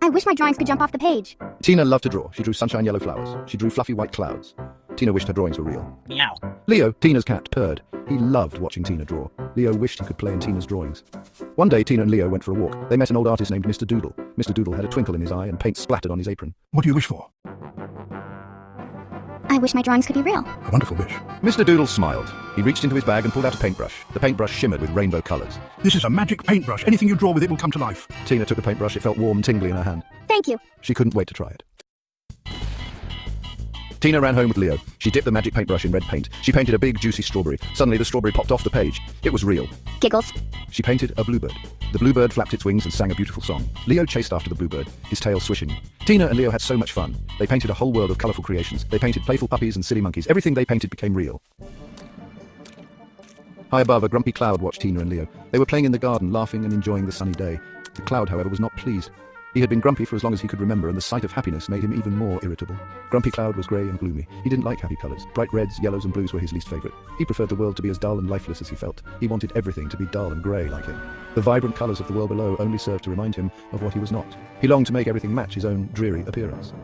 I wish my drawings could jump off the page. Tina loved to draw. She drew sunshine yellow flowers. She drew fluffy white clouds. Tina wished her drawings were real. Meow. Leo, Tina's cat, purred. He loved watching Tina draw. Leo wished he could play in Tina's drawings. One day, Tina and Leo went for a walk. They met an old artist named Mr. Doodle. Mr. Doodle had a twinkle in his eye and paint splattered on his apron. What do you wish for? I wish my drawings could be real. A wonderful wish. Mr. Doodle smiled. He reached into his bag and pulled out a paintbrush. The paintbrush shimmered with rainbow colours. This is a magic paintbrush. Anything you draw with it will come to life. Tina took the paintbrush. It felt warm and tingly in her hand. Thank you. She couldn't wait to try it. Tina ran home with Leo. She dipped the magic paintbrush in red paint. She painted a big, juicy strawberry. Suddenly, the strawberry popped off the page. It was real. Giggles. She painted a bluebird. The bluebird flapped its wings and sang a beautiful song. Leo chased after the bluebird, his tail swishing. Tina and Leo had so much fun. They painted a whole world of colourful creations. They painted playful puppies and silly monkeys. Everything they painted became real. High above, a grumpy cloud watched Tina and Leo. They were playing in the garden, laughing and enjoying the sunny day. The cloud, however, was not pleased. He had been grumpy for as long as he could remember, and the sight of happiness made him even more irritable. Grumpy Cloud was grey and gloomy. He didn't like happy colours. Bright reds, yellows and blues were his least favourite. He preferred the world to be as dull and lifeless as he felt. He wanted everything to be dull and grey like him. The vibrant colours of the world below only served to remind him of what he was not. He longed to make everything match his own dreary appearance.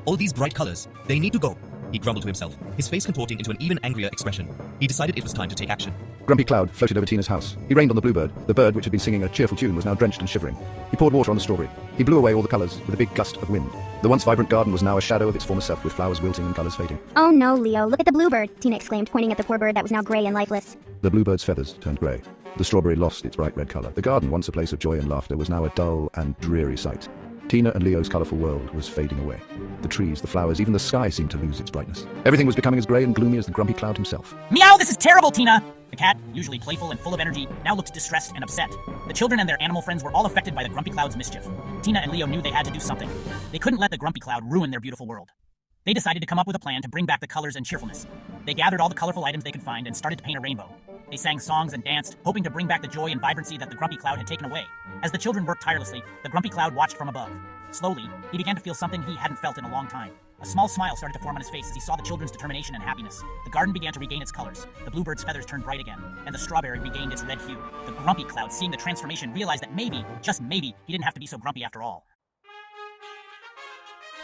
All these bright colors, they need to go, he grumbled to himself, his face contorting into an even angrier expression. He decided it was time to take action. Grumpy Cloud floated over Tina's house. He rained on the bluebird. The bird, which had been singing a cheerful tune, was now drenched and shivering. He poured water on the strawberry. He blew away all the colours with a big gust of wind. The once vibrant garden was now a shadow of its former self, with flowers wilting and colours fading. Oh no, Leo, look at the bluebird, Tina exclaimed, pointing at the poor bird that was now grey and lifeless. The bluebird's feathers turned grey. The strawberry lost its bright red colour. The garden, once a place of joy and laughter, was now a dull and dreary sight. Tina and Leo's colourful world was fading away. The trees, the flowers, even the sky seemed to lose its brightness. Everything was becoming as grey and gloomy as the grumpy cloud himself. Meow, this is terrible, Tina! The cat, usually playful and full of energy, now looked distressed and upset. The children and their animal friends were all affected by the grumpy cloud's mischief. Tina and Leo knew they had to do something. They couldn't let the grumpy cloud ruin their beautiful world. They decided to come up with a plan to bring back the colors and cheerfulness. They gathered all the colorful items they could find and started to paint a rainbow. They sang songs and danced, hoping to bring back the joy and vibrancy that the grumpy cloud had taken away. As the children worked tirelessly, the grumpy cloud watched from above. Slowly, he began to feel something he hadn't felt in a long time. A small smile started to form on his face as he saw the children's determination and happiness. The garden began to regain its colors. The bluebird's feathers turned bright again, and the strawberry regained its red hue. The grumpy cloud, seeing the transformation, realized that maybe, just maybe, he didn't have to be so grumpy after all.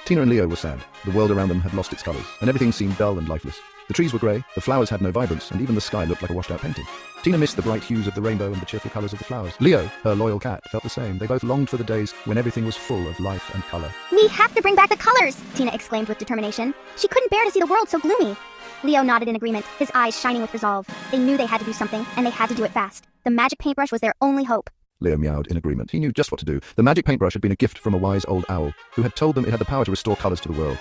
Tina and Leo were sad. The world around them had lost its colours, and everything seemed dull and lifeless. The trees were grey, the flowers had no vibrance, and even the sky looked like a washed-out painting. Tina missed the bright hues of the rainbow and the cheerful colours of the flowers. Leo, her loyal cat, felt the same. They both longed for the days when everything was full of life and colour. We have to bring back the colors, Tina exclaimed with determination. She couldn't bear to see the world so gloomy. Leo nodded in agreement, his eyes shining with resolve. They knew they had to do something, and they had to do it fast. The magic paintbrush was their only hope. Leo meowed in agreement. He knew just what to do. The magic paintbrush had been a gift from a wise old owl, who had told them it had the power to restore colours to the world.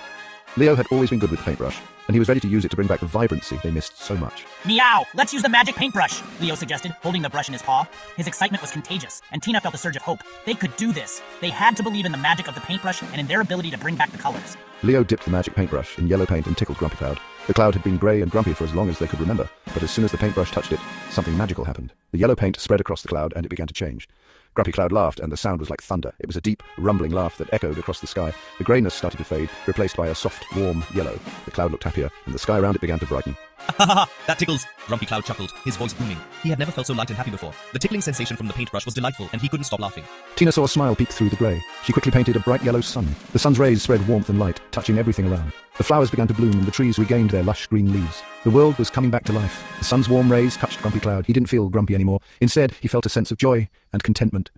Leo had always been good with the paintbrush, and he was ready to use it to bring back the vibrancy they missed so much. Meow! Let's use the magic paintbrush, Leo suggested, holding the brush in his paw. His excitement was contagious, and Tina felt a surge of hope. They could do this. They had to believe in the magic of the paintbrush and in their ability to bring back the colors. Leo dipped the magic paintbrush in yellow paint and tickled Grumpy Cloud. The cloud had been grey and grumpy for as long as they could remember, but as soon as the paintbrush touched it, something magical happened. The yellow paint spread across the cloud, and it began to change. Grumpy Cloud laughed, and the sound was like thunder. It was a deep, rumbling laugh that echoed across the sky. The greyness started to fade, replaced by a soft, warm yellow. The cloud looked happier, and the sky around it began to brighten. Ha ha ha! That tickles! Grumpy Cloud chuckled, his voice booming. He had never felt so light and happy before. The tickling sensation from the paintbrush was delightful, and he couldn't stop laughing. Tina saw a smile peek through the grey. She quickly painted a bright yellow sun. The sun's rays spread warmth and light, touching everything around. The flowers began to bloom, and the trees regained their lush green leaves. The world was coming back to life. The sun's warm rays touched Grumpy Cloud. He didn't feel grumpy anymore. Instead, he felt a sense of joy and contentment.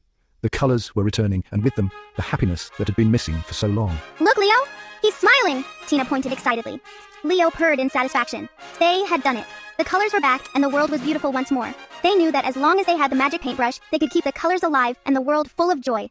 The colours were returning, and with them, the happiness that had been missing for so long. Look, Leo! He's smiling! Tina pointed excitedly. Leo purred in satisfaction. They had done it. The colors were back, and the world was beautiful once more. They knew that as long as they had the magic paintbrush, they could keep the colors alive and the world full of joy.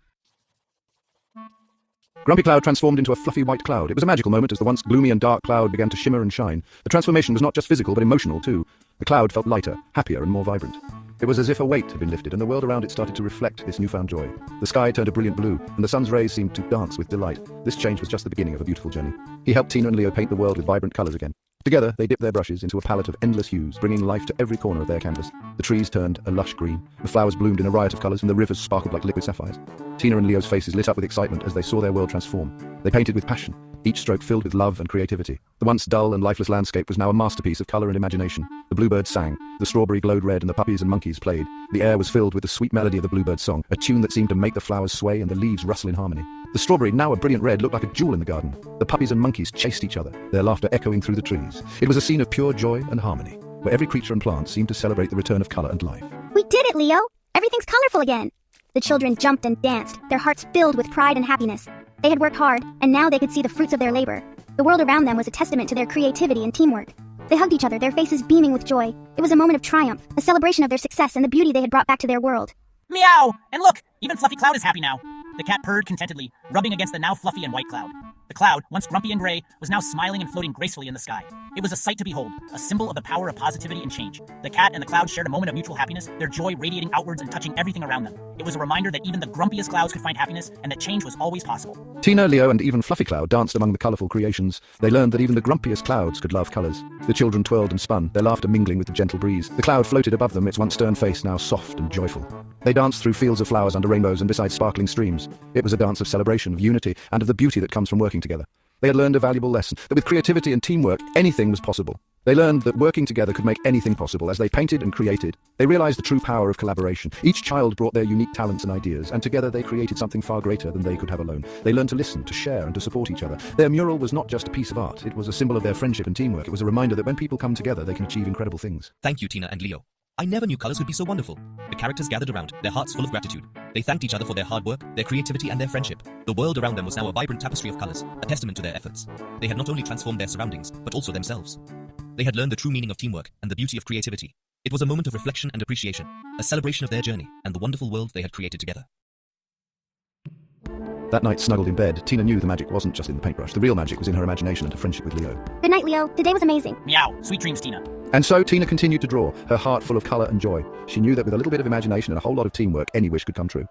Grumpy Cloud transformed into a fluffy white cloud. It was a magical moment as the once gloomy and dark cloud began to shimmer and shine. The transformation was not just physical, but emotional too. The cloud felt lighter, happier, and more vibrant. It was as if a weight had been lifted, and the world around it started to reflect this newfound joy. The sky turned a brilliant blue, and the sun's rays seemed to dance with delight. This change was just the beginning of a beautiful journey. He helped Tina and Leo paint the world with vibrant colours again. Together, they dipped their brushes into a palette of endless hues, bringing life to every corner of their canvas. The trees turned a lush green, the flowers bloomed in a riot of colours, and the rivers sparkled like liquid sapphires. Tina and Leo's faces lit up with excitement as they saw their world transform. They painted with passion, each stroke filled with love and creativity. The once dull and lifeless landscape was now a masterpiece of colour and imagination. The bluebird sang, the strawberry glowed red, and the puppies and monkeys played. The air was filled with the sweet melody of the bluebird's song, a tune that seemed to make the flowers sway and the leaves rustle in harmony. The The strawberry, now a brilliant red, looked like a jewel in the garden. The puppies and monkeys chased each other, their laughter echoing through the trees. It was a scene of pure joy and harmony, where every creature and plant seemed to celebrate the return of color and life. We did it, Leo! Everything's colorful again! The children jumped and danced, their hearts filled with pride and happiness. They had worked hard, and now they could see the fruits of their labor. The world around them was a testament to their creativity and teamwork. They hugged each other, their faces beaming with joy. It was a moment of triumph, a celebration of their success and the beauty they had brought back to their world. Meow! And look, even Fluffy Cloud is happy now. The cat purred contentedly, rubbing against the now fluffy and white cloud. The cloud, once grumpy and gray, was now smiling and floating gracefully in the sky. It was a sight to behold, a symbol of the power of positivity and change. The cat and the cloud shared a moment of mutual happiness, their joy radiating outwards and touching everything around them. It was a reminder that even the grumpiest clouds could find happiness and that change was always possible. Tina, Leo, and even Fluffy Cloud danced among the colorful creations. They learned that even the grumpiest clouds could love colors. The children twirled and spun, their laughter mingling with the gentle breeze. The cloud floated above them, its once stern face now soft and joyful. They danced through fields of flowers under rainbows and beside sparkling streams. It was a dance of celebration, of unity, and of the beauty that comes from working together. They had learned a valuable lesson, that with creativity and teamwork, anything was possible. They learned that working together could make anything possible. As they painted and created, they realized the true power of collaboration. Each child brought their unique talents and ideas, and together they created something far greater than they could have alone. They learned to listen, to share, and to support each other. Their mural was not just a piece of art. It was a symbol of their friendship and teamwork. It was a reminder that when people come together, they can achieve incredible things. Thank you, Tina and Leo. I never knew colors could be so wonderful. The characters gathered around, their hearts full of gratitude. They thanked each other for their hard work, their creativity, and their friendship. The world around them was now a vibrant tapestry of colors, a testament to their efforts. They had not only transformed their surroundings, but also themselves. They had learned the true meaning of teamwork and the beauty of creativity. It was a moment of reflection and appreciation, a celebration of their journey and the wonderful world they had created together. That night, snuggled in bed, Tina knew the magic wasn't just in the paintbrush. The real magic was in her imagination and her friendship with Leo. Good night, Leo. Today was amazing. Meow. Sweet dreams, Tina. And so Tina continued to draw, her heart full of color and joy. She knew that with a little bit of imagination and a whole lot of teamwork, any wish could come true.